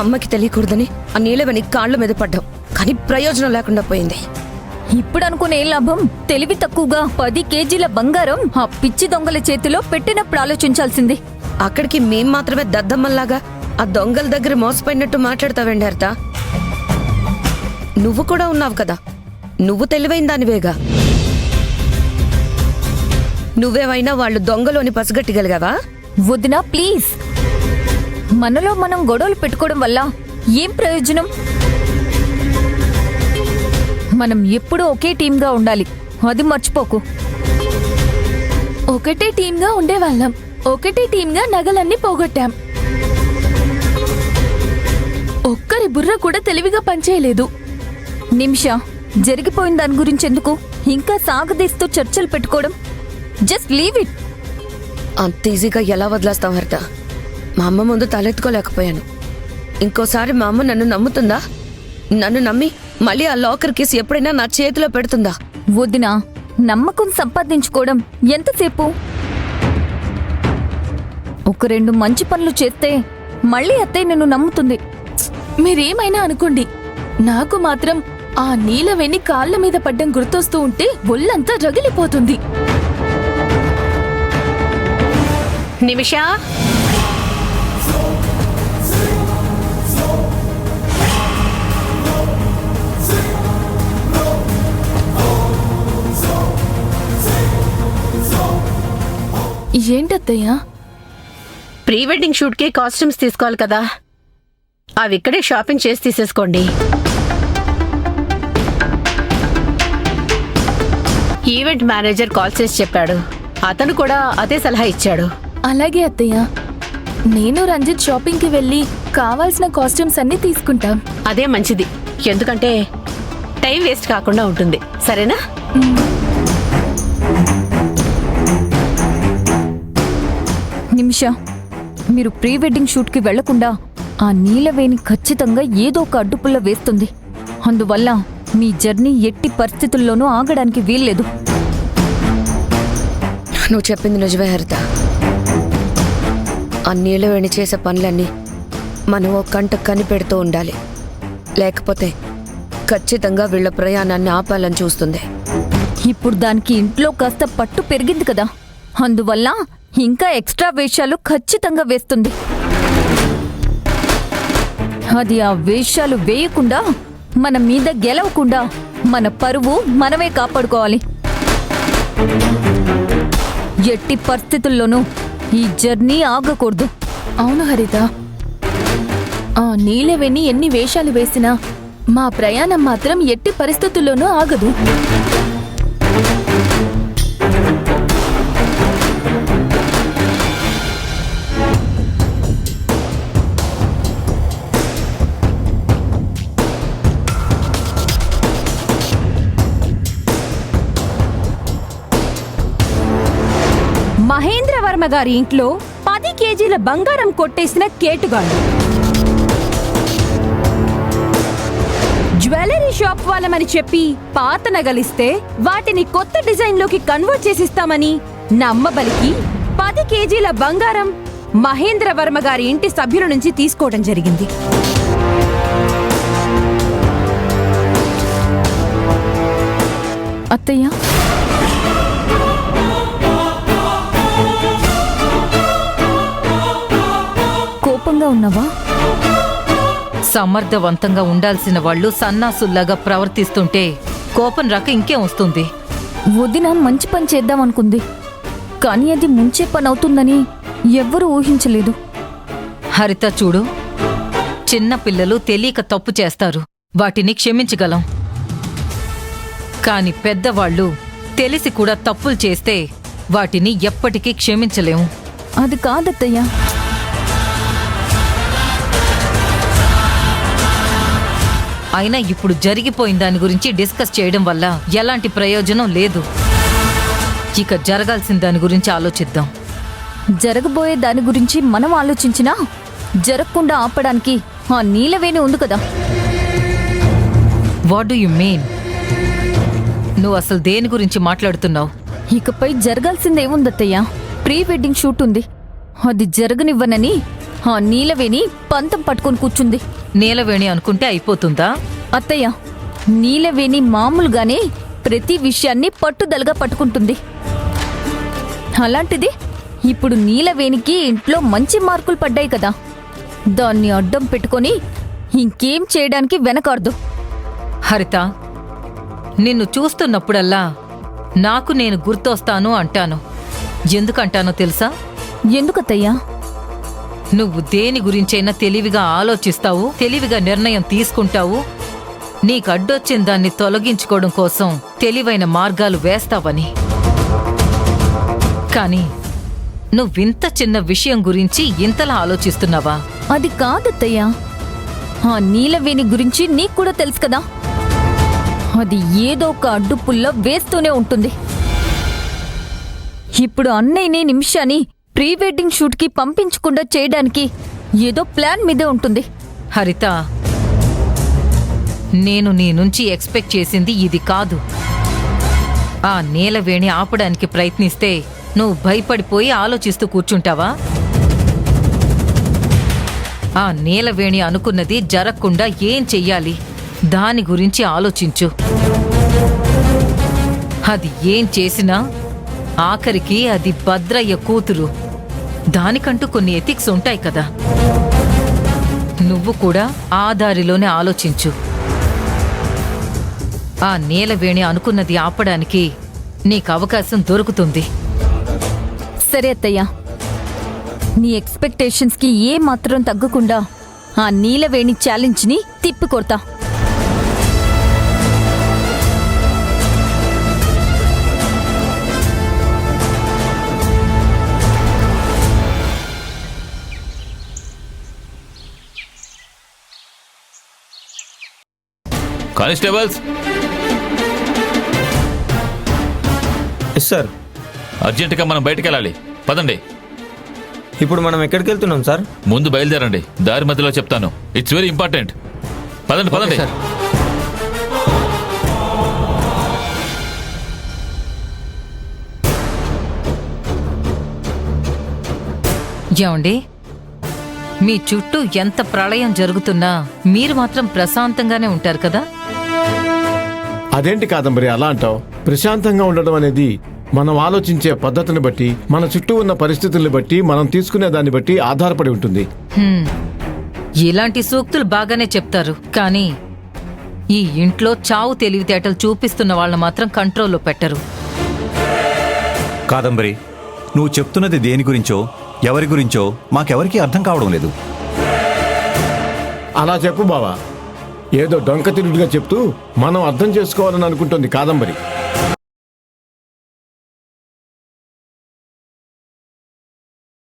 అమ్మకి తెలియకూడదని ఆ నీలవేణి కాళ్ళ మీద పడ్డాం, కానీ ప్రయోజనం లేకుండా పోయింది. ఇప్పుడు అనుకునే లాభం? తెలివి తక్కువగా 10 కేజీల బంగారం ఆ పిచ్చి దొంగల చేతిలో పెట్టినప్పుడు ఆలోచించాల్సింది. అక్కడికి మేం మాత్రమే దద్దమ్మల్లాగా ఆ దొంగల దగ్గర మోసపోయినట్టు మాట్లాడతావేండి హరిత? నువ్వు కూడా ఉన్నావు కదా, నువ్వు తెలివైన దానివేగా. నువ్వేమైనా వాళ్ళు దొంగలు అని పసిగట్టగలిగావా? వదినా ప్లీజ్, మనలో మనం గొడవలు పెట్టుకోవడం వల్ల ఏం ప్రయోజనం? మనం ఎప్పుడూ ఒకే టీంగా ఉండాలి, అది మర్చిపోకు. ఒకటే టీంగా ఉండేవాళ్ళం, ఒకటే టీంగా నగలన్నీ పోగొట్టాం. ఒక్కరి బుర్ర కూడా తెలివిగా పనిచేయలేదు. నిమిష, జరిగిపోయిన దాని గురించి ఎందుకు ఇంకా సాగదీస్తూ చర్చలు పెట్టుకోవడం? Just leave it. అంత ఈజీగా ఎలా వదిలేస్తాం హరిత? మా అమ్మ ముందు తలెత్తుకోలేకపోయాను. ఇంకోసారి మా అమ్మ నన్ను నమ్ముతుందా? నన్ను నమ్మి మళ్ళీ ఆ లాకర్ కేసు ఎప్పుడైనా నా చేతిలో పెడుతుందా? వదినా, నమ్మకం సంపాదించుకోవడం ఎంతసేపు? ఒక 2 మంచి పనులు చేస్తే మళ్ళీ అత్తయ్య నిన్ను నమ్ముతుంది. మీరేమైనా అనుకోండి, నాకు మాత్రం ఆ నీలవేణి కాళ్ళ మీద పడ్డం గుర్తొస్తూ ఉంటే ఒళ్ళంతా రగిలిపోతుంది. నిమిషా, ఏంటత్తయ్యా? ప్రీ వెడ్డింగ్ షూట్ కి కాస్ట్యూమ్స్ తీసుకోవాలి కదా, అవి ఇక్కడే షాపింగ్ చేసి తీసేసుకోండి. ఈవెంట్ మేనేజర్ కాల్ చేసి చెప్పాడు, అతను కూడా అదే సలహా ఇచ్చాడు. అలాగే అత్తయ్య, నేను రంజిత్ షాపింగ్ కి వెళ్ళి కావాల్సిన కాస్ట్యూమ్స్ అన్ని తీసుకుంటాం. అదే మంచిది, ఎందుకంటే టైం వేస్ట్ కాకుండా ఉంటుంది. సరేనా? నిమిష, మీరు ప్రీ వెడ్డింగ్ షూట్కి వెళ్లకుండా ఆ నీలవేణి ఖచ్చితంగా ఏదో ఒక అడ్డుపుల్ల వేస్తుంది. అందువల్ల మీ జర్నీ ఎట్టి పరిస్థితుల్లోనూ ఆగడానికి వీల్లేదు. నువ్వు చెప్పింది నిజమే హరిత. ఆ నీలవేణి చేసే పనులన్నీ మనం ఓ కంట కనిపెడుతూ ఉండాలి, లేకపోతే ఖచ్చితంగా వీళ్ళ ప్రయాణాన్ని ఆపాలని చూస్తుంది. ఇప్పుడు దానికి ఇంట్లో కాస్త పట్టు పెరిగింది కదా, అందువల్ల ఇంకా ఎక్స్ట్రా వేషాలు ఖచ్చితంగా వేస్తుంది. అది ఆ వేషాలు వేయకుండా, మన మీద గెలవకుండా మన పరువు మనమే కాపాడుకోవాలి. ఎట్టి పరిస్థితుల్లోనూ ఈ జర్నీ ఆగకూడదు. అవును హరిత, ఆ నీలవేణి ఎన్ని వేషాలు వేసినా మా ప్రయాణం మాత్రం ఎట్టి పరిస్థితుల్లోనూ ఆగదు. మహేంద్రవర్మ గారి ఇంట్లో 10 కేజీల బంగారం కొట్టేసిన కేటుగాడు. జ్యువెలరీ షాప్ వాళ్ళమని చెప్పి పాత నగలిస్తే వాటిని కొత్త డిజైన్లోకి కన్వర్ట్ చేసిస్తామని నమ్మబలికి 10 కేజీల బంగారం మహేంద్రవర్మ గారి ఇంటి సభ్యుల నుంచి తీసుకోవడం జరిగింది. అత్తయ్య, కోపంగా ఉన్నావా? సమర్థవంతంగా ఉండాల్సిన వాళ్ళు సన్నాసుల్లాగా ప్రవర్తిస్తుంటే కోపం రాక ఇంకేం వస్తుంది? వదిన మంచి పని చేద్దామనుకుంది, కానీ అది ముంచే పని అవుతుందని ఎవ్వరూ ఊహించలేదు. హరిత చూడు, చిన్న పిల్లలు తెలియక తప్పు చేస్తారు, వాటిని క్షమించగలం. కాని పెద్దవాళ్ళు తెలిసి కూడా తప్పులు చేస్తే వాటిని ఎప్పటికీ క్షమించలేము. అది కాదత్తయ్య. అయినా ఇప్పుడు జరిగిపోయిన దాని గురించి డిస్కస్ చేయడం వల్ల ఎలాంటి ప్రయోజనం లేదు. ఇక జరగాల్సిన దాని గురించి ఆలోచిద్దాం. జరగబోయే దాని గురించి మనం ఆలోచించినా జరగకుండా ఆపడానికి ఆ నీలవేణి ఉంది కదా. What do you mean? నువ్వు అసలు దేని గురించి మాట్లాడుతున్నావు? ఇకపై జరగాల్సిందేముందత్తయ్య? ప్రీ వెడ్డింగ్ షూట్ ఉంది, అది జరగనివ్వనని ఆ నీలవేణి పంతం పట్టుకొని కూర్చుంది. నీలవేణి అనుకుంటే అయిపోతుందా? అత్తయ్య, నీలవేణి మామూలుగానే ప్రతి విషయాన్ని పట్టుదలగా పట్టుకుంటుంది. అలాంటిది ఇప్పుడు నీలవేణికి ఇంట్లో మంచి మార్కులు పడ్డాయి కదా, దాన్ని అడ్డం పెట్టుకొని ఇంకేం చేయడానికి వెనకాడదు. హరిత, నిన్ను చూస్తున్నప్పుడల్లా నాకు నేను గుర్తొస్తాను అంటాను. ఎందుకంటానో తెలుసా? ఎందుకత్తయ్యా? నువ్వు దేని గురించైనా తెలివిగా ఆలోచిస్తావు, తెలివిగా నిర్ణయం తీసుకుంటావు, నీకు అడ్డొచ్చిన దాన్ని తొలగించుకోవడం కోసం తెలివైన మార్గాలు వేస్తావని. కానీ నువ్వింత చిన్న విషయం గురించి ఇంతలా ఆలోచిస్తున్నావా? అది కాదత్తయ్యా, ఆ నీలవేణి గురించి నీకు కూడా తెలుసు కదా, అది ఏదో ఒక అడ్డుపుల్ల వేస్తూనే ఉంటుంది. ఇప్పుడు అన్నయ్యని నిమిషాన్ని ప్రీ వెడ్డింగ్ షూట్కి పంపించకుండా చేయడానికి ఏదో ప్లాన్ మీదే ఉంటుంది. హరిత, నేను నీ నుంచి ఎక్స్పెక్ట్ చేసింది ఇది కాదు. ఆ నీలవేణి ఆపడానికి ప్రయత్నిస్తే నువ్వు భయపడిపోయి ఆలోచిస్తూ కూర్చుంటావా? ఆ నీలవేణి అనుకున్నది జరగకుండా ఏం చెయ్యాలి దాని గురించి ఆలోచించు. అది ఏం చేసినా ఆఖరికి అది భద్రయ్య కూతురు, దానికంటూ కొన్ని ఎథిక్స్ ఉంటాయి కదా. నువ్వు కూడా ఆ దారిలోనే ఆలోచించు. ఆ నీలవేణి అనుకున్నది ఆపడానికి నీకు అవకాశం దొరుకుతుంది. సరే అత్తయ్యా, నీ ఎక్స్పెక్టేషన్స్కి ఏ మాత్రం తగ్గకుండా ఆ నీలవేణి ఛాలెంజ్ని తిప్పికొడతా. Constables, yes sir. అర్జెంటుగా మనం బయటికి వెళ్ళాలి. పదండి. ఇప్పుడు మనం ఎక్కడికి వెళ్తున్నాం సార్? ముందు బయలుదేరండి, దారి మధ్యలో చెప్తాను. It's very important. పదండి పదండి. ఏమండి, మీ చుట్టూ ఎంత ప్రళయం జరుగుతున్నా మీరు మాత్రం ప్రశాంతంగానే ఉంటారు కదా? అదేంటి కాదంబరి అలా అంటావు? ప్రశాంతంగా ఉండడం అనేది మనం ఆలోచించే పద్ధతిని బట్టి, మన చుట్టూ ఉన్న పరిస్థితుల్ని బట్టి, మనం తీసుకునే దాన్ని బట్టి ఆధారపడి ఉంటుంది. ఇలాంటి సూక్తులు బాగానే చెప్తారు, కానీ ఈ ఇంట్లో చావు తెలివితేటలు చూపిస్తున్న వాళ్ళని మాత్రం కంట్రోల్లో పెట్టరు. కాదంబరి, నువ్వు చెప్తున్నది దేని గురించో ఎవరి గురించో మాకెవరికీ అర్థం కావడం లేదు. అలా చెప్పు బావా. ఏదో డొంక తిరుగుడుగా చెప్తూ మనం అర్థం చేసుకోవాలని అనుకుంటుంది కాదంబరి.